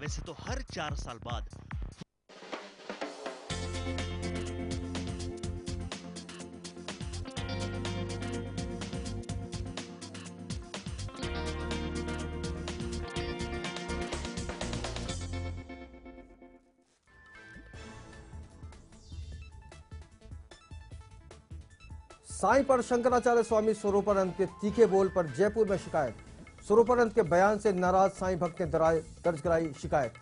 वैसे तो हर 4 साल बाद साईं पर शंकराचार्य स्वामी स्वरूपानंद के तीखे बोल पर जयपुर में शिकायत। स्वरूपानंद के बयान से नाराज साईं भक्त ने दर्ज कराई शिकायत।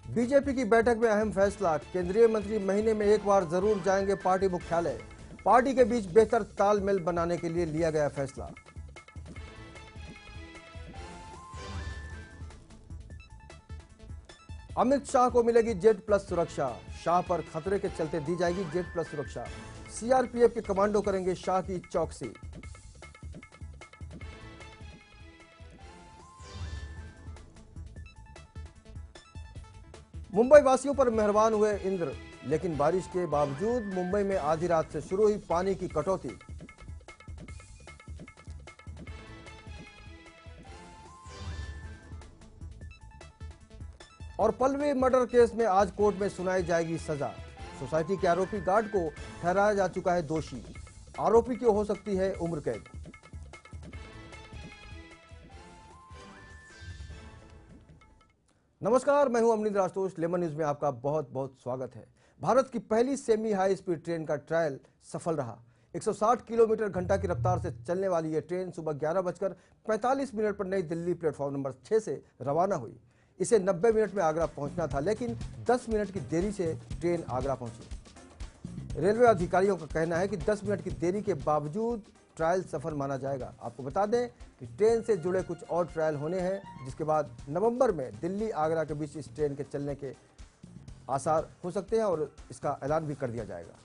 बीजेपी की बैठक में अहम फैसला। केंद्रीय मंत्री महीने में एक बार जरूर जाएंगे पार्टी मुख्यालय। पार्टी के बीच बेहतर तालमेल बनाने के लिए लिया गया फैसला। अमित शाह को मिलेगी जेड प्लस सुरक्षा। शाह पर खतरे के चलते दी जाएगी जेड प्लस सुरक्षा। सीआरपीएफ के कमांडो करेंगे शाह की चौकसी। मुंबई वासियों पर मेहरबान हुए इंद्र, लेकिन बारिश के बावजूद मुंबई में आधी रात से शुरू हुई पानी की कटौती। और पल्लवी मर्डर केस में आज कोर्ट में सुनाई जाएगी सजा। सोसाइटी के आरोपी गार्ड को ठहराया जा चुका है दोषी। आरोपी की हो सकती है उम्र कैद। नमस्कार, मैं हूं अमनिंद राजतोष। लेमन न्यूज में आपका बहुत बहुत स्वागत है। भारत की पहली सेमी हाई स्पीड ट्रेन का ट्रायल सफल रहा। 160 किलोमीटर घंटा की रफ्तार से चलने वाली यह ट्रेन सुबह 11:45 पर नई दिल्ली प्लेटफॉर्म नंबर 6 से रवाना हुई। इसे 90 मिनट में आगरा पहुंचना था, लेकिन 10 मिनट की देरी से ट्रेन आगरा पहुंची। रेलवे अधिकारियों का कहना है कि 10 मिनट की देरी के बावजूद ट्रायल सफल माना जाएगा। आपको बता दें कि ट्रेन से जुड़े कुछ और ट्रायल होने हैं, जिसके बाद नवंबर में दिल्ली आगरा के बीच इस ट्रेन के चलने के आसार हो सकते हैं और इसका ऐलान भी कर दिया जाएगा।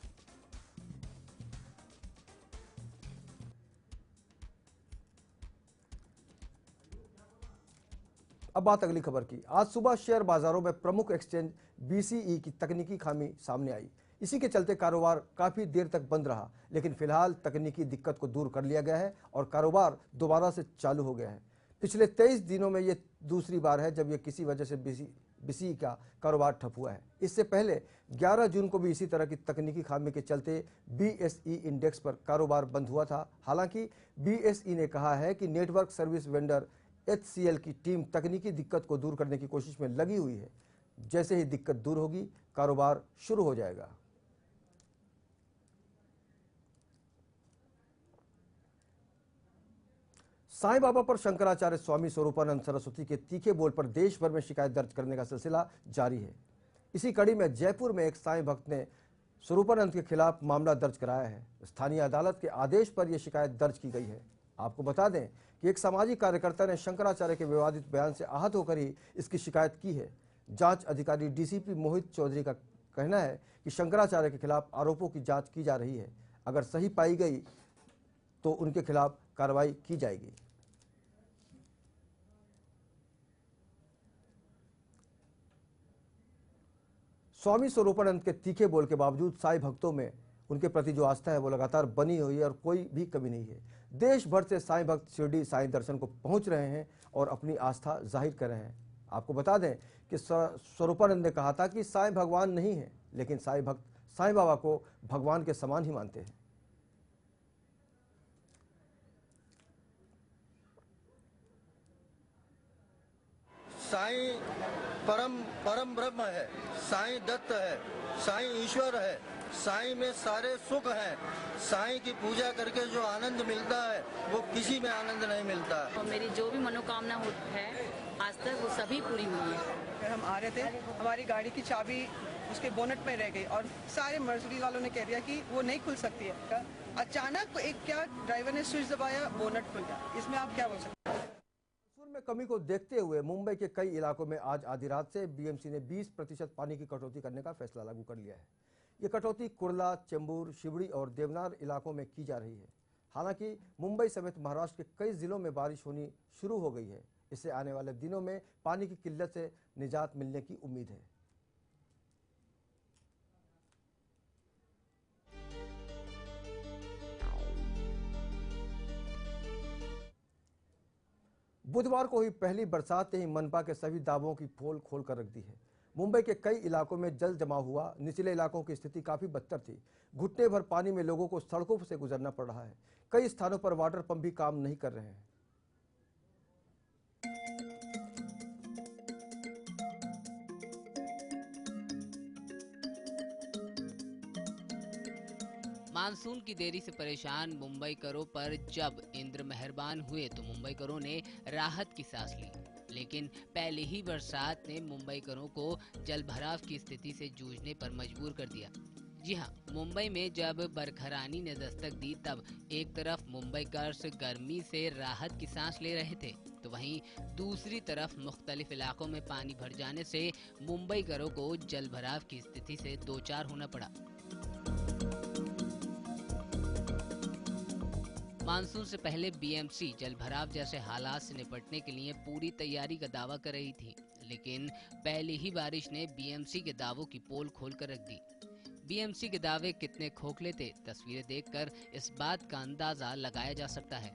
अब बात अगली खबर की। आज सुबह शेयर बाजारों में प्रमुख एक्सचेंज बीसीई की तकनीकी खामी सामने आई। इसी के चलते कारोबार काफी देर तक बंद रहा, लेकिन फिलहाल तकनीकी दिक्कत को दूर कर लिया गया है और कारोबार दोबारा से चालू हो गया है। पिछले 23 दिनों में यह दूसरी बार है जब यह किसी वजह से बीसीई का कारोबार ठप हुआ है। इससे पहले 11 जून को भी इसी तरह की तकनीकी खामी के चलते बीएसई इंडेक्स पर कारोबार बंद हुआ था। हालांकि बीएसई ने कहा है कि नेटवर्क सर्विस वेंडर HCL की टीम तकनीकी दिक्कत को दूर करने की कोशिश में लगी हुई है। जैसे ही दिक्कत दूर होगी, कारोबार शुरू हो जाएगा। साईं बाबा पर शंकराचार्य स्वामी स्वरूपानंद सरस्वती के तीखे बोल पर देश भर में शिकायत दर्ज करने का सिलसिला जारी है। इसी कड़ी में जयपुर में एक साईं भक्त ने स्वरूपानंद के खिलाफ मामला दर्ज कराया है। स्थानीय अदालत के आदेश पर यह शिकायत दर्ज की गई है। आपको बता दें कि एक सामाजिक कार्यकर्ता ने शंकराचार्य के विवादित बयान से आहत होकर ही इसकी शिकायत की है। जांच अधिकारी डीसीपी मोहित चौधरी का कहना है कि शंकराचार्य के खिलाफ आरोपों की जांच की जा रही है। अगर सही पाई गई तो उनके खिलाफ कार्रवाई की जाएगी। स्वामी स्वरूपानंद के तीखे बोल के बावजूद साईं भक्तों में उनके प्रति जो आस्था है वो लगातार बनी हुई है और कोई भी कमी नहीं है। देश भर से साईं भक्त शिरडी साईं दर्शन को पहुंच रहे हैं और अपनी आस्था जाहिर कर रहे हैं। आपको बता दें कि स्वरूपानंद ने कहा था कि साईं भगवान नहीं है, लेकिन साईं भक्त साईं बाबा को भगवान के समान ही मानते हैं। साईं परम ब्रह्म है, साईं दत्त है, साईं ईश्वर है, साईं में सारे सुख हैं। साईं की पूजा करके जो आनंद मिलता है वो किसी में आनंद नहीं मिलता। और मेरी जो भी मनोकामना है आज तक वो सभी पूरी हुई है। हम आ रहे थे, हमारी गाड़ी की चाबी उसके बोनट में रह गई और सारे मर्सिडीज वालों ने कह दिया कि वो नहीं खुल सकती है। अचानक एक क्या ड्राइवर ने स्विच दबाया, बोनट खुल गया। इसमें आप क्या बोल सकते हैं? में कमी को देखते हुए मुंबई के कई इलाकों में आज आधी रात से बीएमसी ने 20% पानी की कटौती करने का फैसला लागू कर लिया है। ये कटौती कुर्ला, चेंबूर, शिवड़ी और देवनार इलाकों में की जा रही है। हालांकि मुंबई समेत महाराष्ट्र के कई जिलों में बारिश होनी शुरू हो गई है। इससे आने वाले दिनों में पानी की किल्लत से निजात मिलने की उम्मीद है। बुधवार को हुई पहली बरसात ने ही मनपा के सभी दावों की पोल खोल कर रख दी है। मुंबई के कई इलाकों में जल जमाव हुआ। निचले इलाकों की स्थिति काफी बदतर थी। घुटने भर पानी में लोगों को सड़कों से गुजरना पड़ रहा है। कई स्थानों पर वाटर पंप भी काम नहीं कर रहे हैं। मानसून की देरी से परेशान मुंबईकरों पर जब इंद्र मेहरबान हुए तो मुंबईकरों ने राहत की सांस ली, लेकिन पहले ही बरसात ने मुंबईकरों को जलभराव की स्थिति से जूझने पर मजबूर कर दिया। जी हां, मुंबई में जब बरखरानी ने दस्तक दी तब एक तरफ मुंबईकर गर्मी से राहत की सांस ले रहे थे, तो वहीं दूसरी तरफ मुख्तलिफ इलाकों में पानी भर जाने से मुंबईकरों को जलभराव की स्थिति से दो चार होना पड़ा। मानसून से पहले बीएमसी जलभराव जैसे हालात से निपटने के लिए पूरी तैयारी का दावा कर रही थी, लेकिन पहली ही बारिश ने बीएमसी के दावों की पोल खोल कर रख दी। बीएमसी के दावे कितने खोखले थे, तस्वीरें देखकर इस बात का अंदाजा लगाया जा सकता है।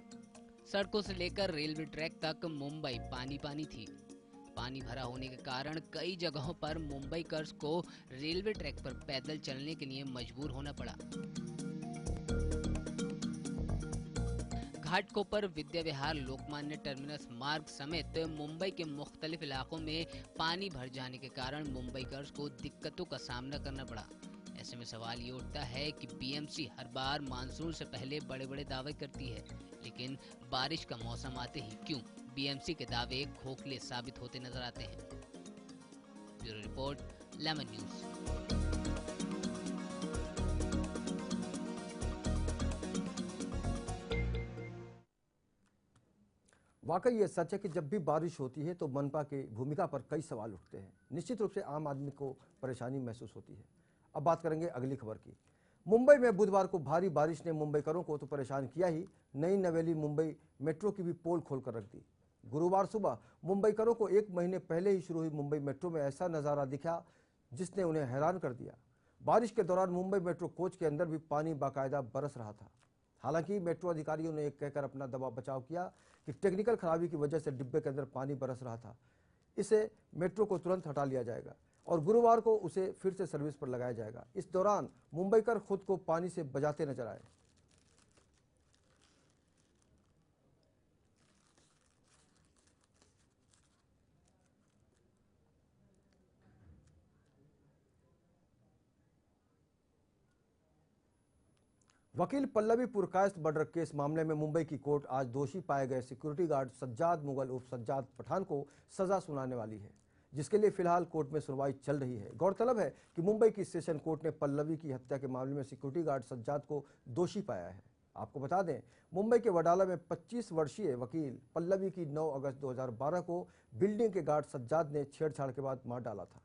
सड़कों से लेकर रेलवे ट्रैक तक मुंबई पानी पानी थी। पानी भरा होने के कारण कई जगहों पर मुंबईकर्स को रेलवे ट्रैक पर पैदल चलने के लिए मजबूर होना पड़ा। घाटकोपर, विद्या विहार, लोकमान्य टर्मिनस मार्ग समेत मुंबई के मुख्तलिफ इलाकों में पानी भर जाने के कारण मुंबईकर्स को दिक्कतों का सामना करना पड़ा। ऐसे में सवाल ये उठता है कि बीएमसी हर बार मानसून से पहले बड़े बड़े दावे करती है, लेकिन बारिश का मौसम आते ही क्यों बीएमसी के दावे खोखले साबित होते नजर आते हैं। Bureau report, lemon news. वाकई ये सच है कि जब भी बारिश होती है तो मनपा की भूमिका पर कई सवाल उठते हैं। निश्चित रूप से आम आदमी को परेशानी महसूस होती है। अब बात करेंगे अगली खबर की। मुंबई में बुधवार को भारी बारिश ने मुंबईकरों को तो परेशान किया ही, नई नवेली मुंबई मेट्रो की भी पोल खोल कर रख दी। गुरुवार सुबह मुंबईकरों को एक महीने पहले ही शुरू हुई मुंबई मेट्रो में ऐसा नज़ारा दिखा जिसने उन्हें हैरान कर दिया। बारिश के दौरान मुंबई मेट्रो कोच के अंदर भी पानी बाकायदा बरस रहा था। हालांकि मेट्रो अधिकारियों ने एक कहकर अपना दबा बचाव किया कि टेक्निकल खराबी की वजह से डिब्बे के अंदर पानी बरस रहा था, इसे मेट्रो को तुरंत हटा लिया जाएगा और गुरुवार को उसे फिर से सर्विस पर लगाया जाएगा। इस दौरान मुंबईकर खुद को पानी से बचाते नजर आए। वकील पल्लवी पुरकायस्थ मर्डर केस मामले में मुंबई की कोर्ट आज दोषी पाए गए सिक्योरिटी गार्ड सज्जाद मुगल उर्फ सज्जाद पठान को सजा सुनाने वाली है, जिसके लिए फिलहाल कोर्ट में सुनवाई चल रही है। गौरतलब है कि मुंबई की सेशन कोर्ट ने पल्लवी की हत्या के मामले में सिक्योरिटी गार्ड सज्जाद को दोषी पाया है। आपको बता दें, मुंबई के वडाला में 25 वर्षीय वकील पल्लवी की 9 अगस्त 2012 को बिल्डिंग के गार्ड सज्जाद ने छेड़छाड़ के बाद मार डाला था।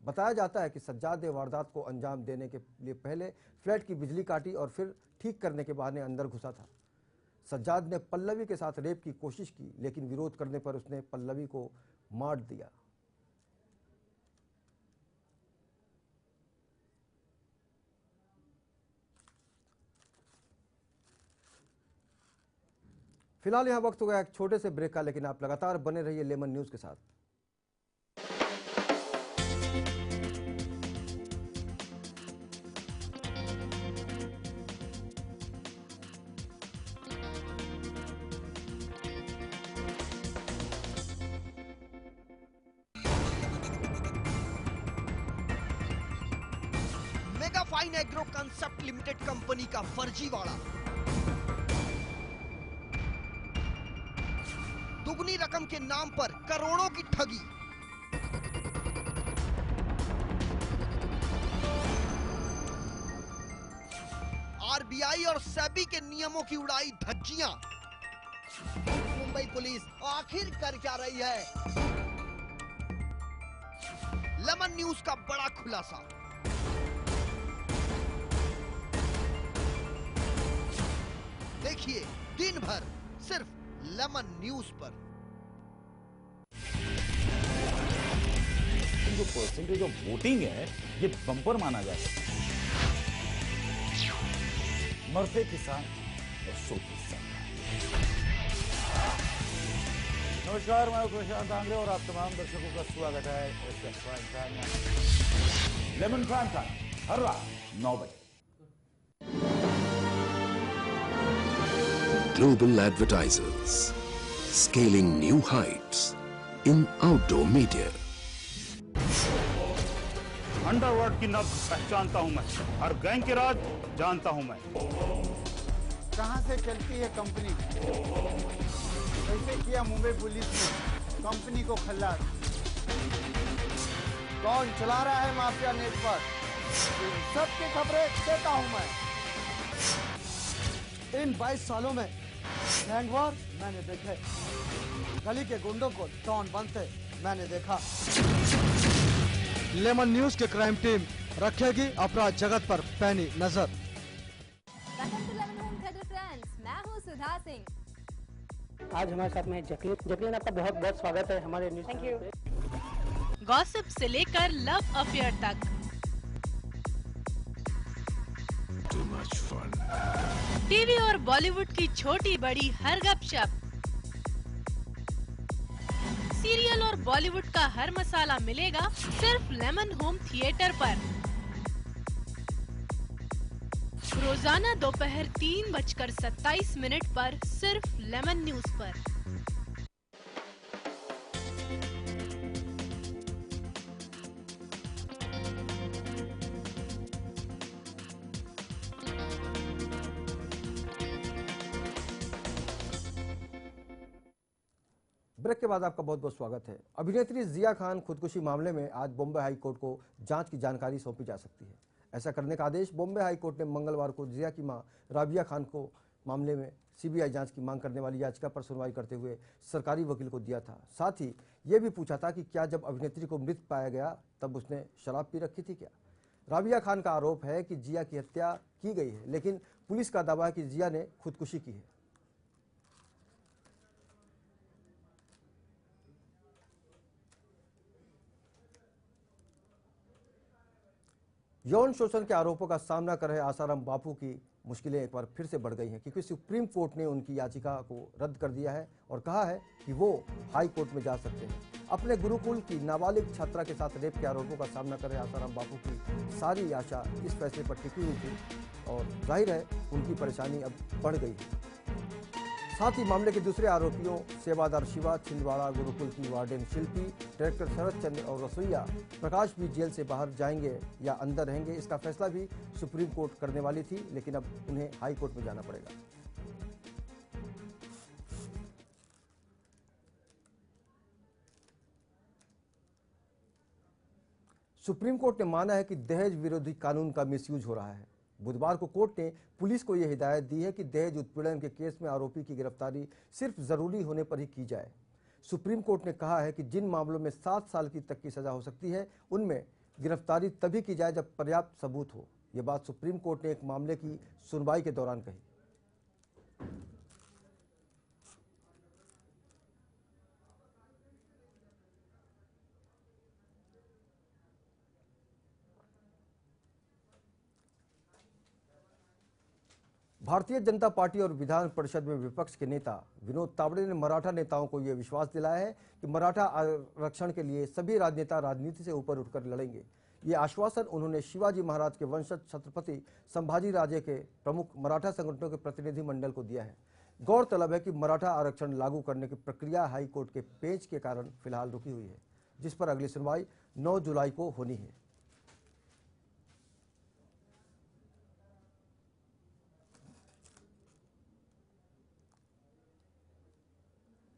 बताया जाता है कि सज्जाद ने वारदात को अंजाम देने के लिए पहले फ्लैट की बिजली काटी और फिर ठीक करने के बहाने अंदर घुसा था। सज्जाद ने पल्लवी के साथ रेप की कोशिश की, लेकिन विरोध करने पर उसने पल्लवी को मार दिया। फिलहाल यहां वक्त हो गया एक छोटे से ब्रेक का, लेकिन आप लगातार बने रहिए लेमन न्यूज के साथ। Mega fine agro concept limited company का फर्जीवाड़ा, दुगनी रकम के नाम पर करोड़ों की ठगी। आरबीआई और सेबी के नियमों की उड़ाई धज्जियां। मुंबई पुलिस आखिर कर क्या रही है? लेमन न्यूज का बड़ा खुलासा। देखिए दिन भर सिर्फ लेमन न्यूज पर। जो परसेंटेज ऑफ वोटिंग है ये बम्पर माना जाता है। मरते किसान और सोते सरकार। नमस्कार, मैं प्रशांत आंग्रे और आप तमाम दर्शकों का स्वागत है एसएस प्राइम टाइम में। लेमन प्राइम टाइम हर रात 9 बजे। Global advertisers scaling new heights in outdoor media. Underworld की नब्ज पहचानता हूं मैं, हर गैंग के राज जानता हूं मैं। कहां से चलती है कंपनी, कैसे किया मुंबई पुलिस ने कंपनी को खल्लास, कौन चला रहा है माफिया नेटवर्क, इन सब की खबरें देता हूं मैं। इन 22 सालों में गैंगवार मैंने देखे, गली के गुंडों को डॉन बनते मैंने देखा। लेमन न्यूज के क्राइम टीम रखेगी अपराध जगत पर पैनी नजर। Welcome to lemon home theatre friends, मैं हूं सुधा सिंह। आज हमारे साथ में जैकलीन आपका बहुत बहुत स्वागत है हमारे न्यूज़। Thank you. गॉसिप से लेकर लव अफेयर तक, Too much fun. टीवी और बॉलीवुड की छोटी बड़ी हर गपशप, सीरियल और बॉलीवुड का हर मसाला मिलेगा सिर्फ लेमन होम थिएटर पर। रोजाना दोपहर 3:27 पर सिर्फ लेमन न्यूज पर। ब्रेक के बाद आपका बहुत बहुत स्वागत है। अभिनेत्री जिया खान खुदकुशी मामले में आज बॉम्बे हाई कोर्ट को जांच की जानकारी सौंपी जा सकती है। ऐसा करने का आदेश बॉम्बे हाई कोर्ट ने मंगलवार को जिया की मां राबिया खान को मामले में सीबीआई जांच की मांग करने वाली याचिका पर सुनवाई करते हुए सरकारी वकील को दिया था। साथ ही ये भी पूछा था कि क्या जब अभिनेत्री को मृत पाया गया तब उसने शराब पी रखी थी क्या। राबिया खान का आरोप है कि जिया की हत्या की गई है, लेकिन पुलिस का दावा है कि जिया ने खुदकुशी की है। यौन शोषण के आरोपों का सामना कर रहे आसाराम बापू की मुश्किलें एक बार फिर से बढ़ गई हैं, क्योंकि सुप्रीम कोर्ट ने उनकी याचिका को रद्द कर दिया है और कहा है कि वो हाई कोर्ट में जा सकते हैं। अपने गुरुकुल की नाबालिग छात्रा के साथ रेप के आरोपों का सामना कर रहे आसाराम बापू की सारी आशा इस फैसले पर टिकी हुई थी और जाहिर है उनकी परेशानी अब बढ़ गई है। साथ ही मामले के दूसरे आरोपियों सेवादार शिवा, छिंदवाड़ा गुरुकुल की वार्डन शिल्पी, डायरेक्टर शरद चंद्र और रसोईया प्रकाश भी जेल से बाहर जाएंगे या अंदर रहेंगे, इसका फैसला भी सुप्रीम कोर्ट करने वाली थी, लेकिन अब उन्हें हाई कोर्ट में जाना पड़ेगा। सुप्रीम कोर्ट ने माना है कि दहेज विरोधी कानून का मिसयूज हो रहा है। बुधवार को कोर्ट ने पुलिस को यह हिदायत दी है कि दहेज उत्पीड़न के केस में आरोपी की गिरफ्तारी सिर्फ जरूरी होने पर ही की जाए। सुप्रीम कोर्ट ने कहा है कि जिन मामलों में 7 साल तक की सजा हो सकती है, उनमें गिरफ्तारी तभी की जाए जब पर्याप्त सबूत हो। यह बात सुप्रीम कोर्ट ने एक मामले की सुनवाई के दौरान कही। भारतीय जनता पार्टी और विधान परिषद में विपक्ष के नेता विनोद तावड़े ने मराठा नेताओं को यह विश्वास दिलाया है कि मराठा आरक्षण के लिए सभी राजनेता राजनीति से ऊपर उठकर लड़ेंगे। ये आश्वासन उन्होंने शिवाजी महाराज के वंशज छत्रपति संभाजी राजे के प्रमुख मराठा संगठनों के प्रतिनिधि मंडल को दिया है। गौरतलब है कि मराठा आरक्षण लागू करने की प्रक्रिया हाई कोर्ट के पेंच के कारण फिलहाल रुकी हुई है, जिस पर अगली सुनवाई 9 जुलाई को होनी है।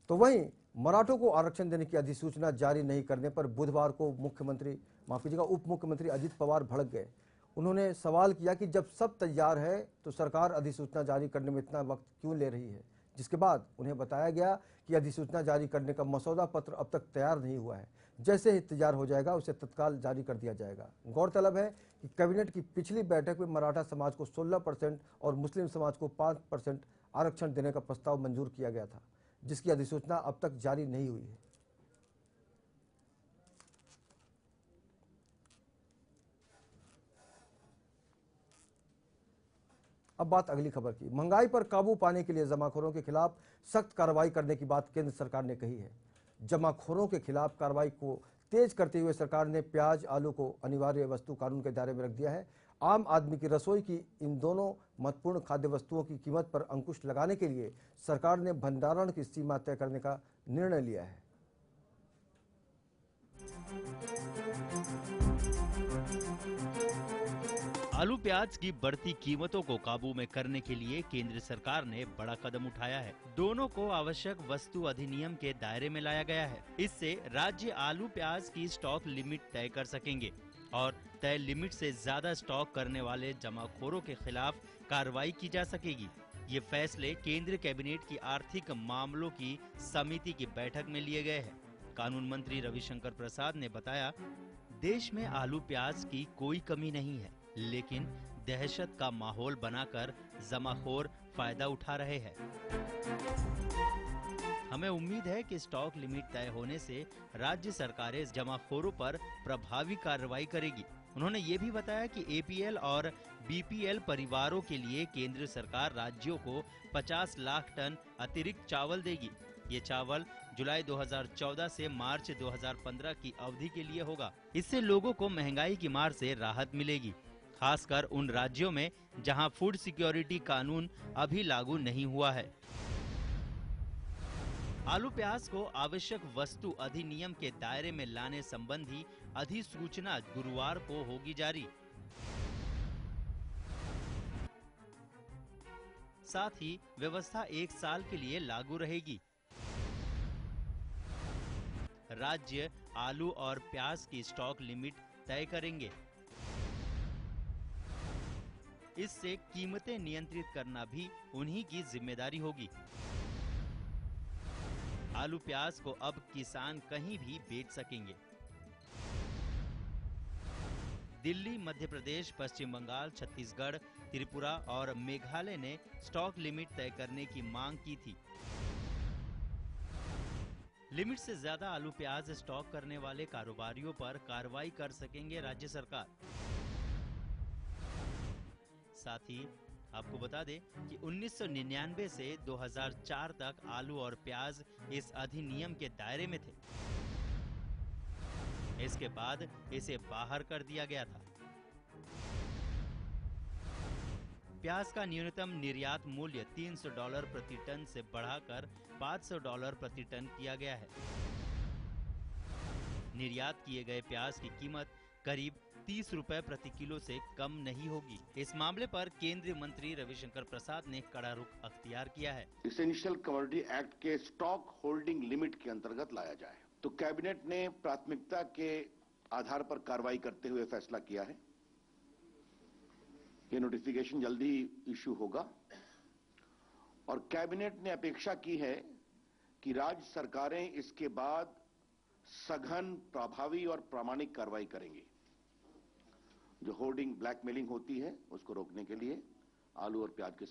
तो वहीं मराठों को आरक्षण देने की अधिसूचना जारी नहीं करने पर बुधवार को उप मुख्यमंत्री अजित पवार भड़क गए। उन्होंने सवाल किया कि जब सब तैयार है तो सरकार अधिसूचना जारी करने में इतना वक्त क्यों ले रही है, जिसके बाद उन्हें बताया गया कि अधिसूचना जारी करने का मसौदा पत्र अब तक तैयार नहीं हुआ है, जैसे ही तैयार हो जाएगा उसे तत्काल जारी कर दिया जाएगा। गौरतलब है कि कैबिनेट की पिछली बैठक में मराठा समाज को 16% और मुस्लिम समाज को 5% आरक्षण देने का प्रस्ताव मंजूर किया गया था, जिसकी अधिसूचना अब तक जारी नहीं हुई है। अब बात अगली खबर की। महंगाई पर काबू पाने के लिए जमाखोरों के खिलाफ सख्त कार्रवाई करने की बात केंद्र सरकार ने कही है। जमाखोरों के खिलाफ कार्रवाई को तेज करते हुए सरकार ने प्याज, आलू को अनिवार्य वस्तु कानून के दायरे में रख दिया है। आम आदमी की रसोई की इन दोनों महत्वपूर्ण खाद्य वस्तुओं की कीमत पर अंकुश लगाने के लिए सरकार ने भंडारण की सीमा तय करने का निर्णय लिया है। आलू प्याज की बढ़ती कीमतों को काबू में करने के लिए केंद्र सरकार ने बड़ा कदम उठाया है। दोनों को आवश्यक वस्तु अधिनियम के दायरे में लाया गया है। इससे राज्य आलू प्याज की स्टॉक लिमिट तय कर सकेंगे और तय लिमिट से ज्यादा स्टॉक करने वाले जमाखोरों के खिलाफ कार्रवाई की जा सकेगी। ये फैसले केंद्र कैबिनेट की आर्थिक मामलों की समिति की बैठक में लिए गए हैं। कानून मंत्री रविशंकर प्रसाद ने बताया, देश में आलू प्याज की कोई कमी नहीं है, लेकिन दहशत का माहौल बनाकर जमाखोर फायदा उठा रहे हैं। हमें उम्मीद है कि स्टॉक लिमिट तय होने से राज्य सरकारें जमाखोरों पर प्रभावी कार्रवाई करेगी। उन्होंने ये भी बताया कि एपीएल और बीपीएल परिवारों के लिए केंद्र सरकार राज्यों को 50 लाख टन अतिरिक्त चावल देगी। ये चावल जुलाई 2014 से मार्च 2015 की अवधि के लिए होगा। इससे लोगों को महंगाई की मार से राहत मिलेगी, खासकर उन राज्यों में जहां फूड सिक्योरिटी कानून अभी लागू नहीं हुआ है। आलू प्याज को आवश्यक वस्तु अधिनियम के दायरे में लाने संबंधी अधिसूचना गुरुवार को होगी जारी। साथ ही व्यवस्था 1 साल के लिए लागू रहेगी। राज्य आलू और प्याज की स्टॉक लिमिट तय करेंगे। इससे कीमतें नियंत्रित करना भी उन्हीं की जिम्मेदारी होगी। आलू प्याज को अब किसान कहीं भी बेच सकेंगे। दिल्ली, मध्य प्रदेश, पश्चिम बंगाल, छत्तीसगढ़, त्रिपुरा और मेघालय ने स्टॉक लिमिट तय करने की मांग की थी। लिमिट से ज्यादा आलू प्याज स्टॉक करने वाले कारोबारियों पर कार्रवाई कर सकेंगे राज्य सरकार। साथ ही आपको बता दें कि 1999 से 2004 तक आलू और प्याज इस अधिनियम के दायरे में थे। इसके बाद इसे बाहर कर दिया गया था। प्याज का न्यूनतम निर्यात मूल्य $300 प्रति टन से बढ़ाकर $500 प्रति टन किया गया है। निर्यात किए गए प्याज की कीमत करीब 30 रुपए प्रति किलो से कम नहीं होगी। इस मामले पर केंद्रीय मंत्री रविशंकर प्रसाद ने कड़ा रुख अख्तियार किया है। एसेंशियल कमोडिटी एक्ट के स्टॉक होल्डिंग लिमिट के अंतर्गत लाया जाए, तो कैबिनेट ने प्राथमिकता के आधार पर कार्रवाई करते हुए फैसला किया है। ये नोटिफिकेशन जल्दी इश्यू होगा और कैबिनेट ने अपेक्षा की है कि राज्य सरकारें इसके बाद सघन, प्रभावी और प्रामाणिक कार्रवाई करेंगी। जो होर्डिंग, ब्लैकमेलिंग होती है, उसको रोकने के लिए आलू और प्याज के